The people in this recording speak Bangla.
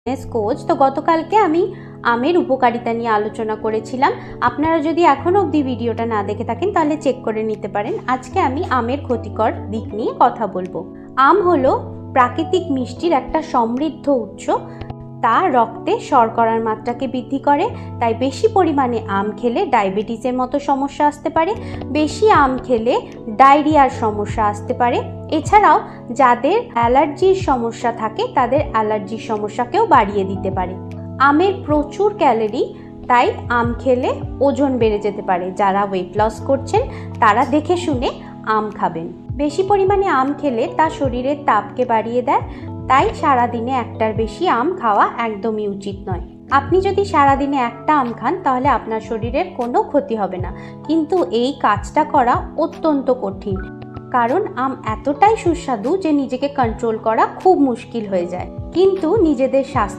Fitness coach. তো গতকালকে আমি আমের উপকারিতা নিয়ে আলোচনা করেছিলাম। আপনারা যদি এখনো অবধি ভিডিওটা না দেখে থাকেন তাহলে চেক করে নিতে পারেন। আজকে আমি আমের ক্ষতিকর দিক নিয়ে কথা বলবো। আম হলো প্রাকৃতিক মিষ্টির একটা সমৃদ্ধ উৎস। তা রক্তে শর্করার মাত্রাকে বৃদ্ধি করে, তাই বেশি পরিমাণে আম খেলে ডায়াবেটিসের মতো সমস্যা আসতে পারে। বেশি আম খেলে ডায়রিয়ার সমস্যা আসতে পারে। এছাড়াও যাদের অ্যালার্জির সমস্যা থাকে তাদের অ্যালার্জির সমস্যাকেও বাড়িয়ে দিতে পারে। আমের প্রচুর ক্যালোরি, তাই আম খেলে ওজন বেড়ে যেতে পারে। যারা ওয়েট লস করছেন তারা দেখে শুনে আম খাবেন। বেশি পরিমাণে আম খেলে তা শরীরের তাপকে বাড়িয়ে দেয়, তাই সারাদিনে একটার বেশি আম খাওয়া একদমই উচিত নয়। আপনি যদি সারাদিনে একটা আম খান তাহলে আপনার শরীরের কোনো ক্ষতি হবে না, কিন্তু এই কাজটা করা অত্যন্ত কঠিন, কারণ আম এতটাই সুস্বাদু যে নিজেকে কন্ট্রোল করা খুব মুশকিল হয়ে যায়। কিন্তু নিজেদের স্বাস্থ্য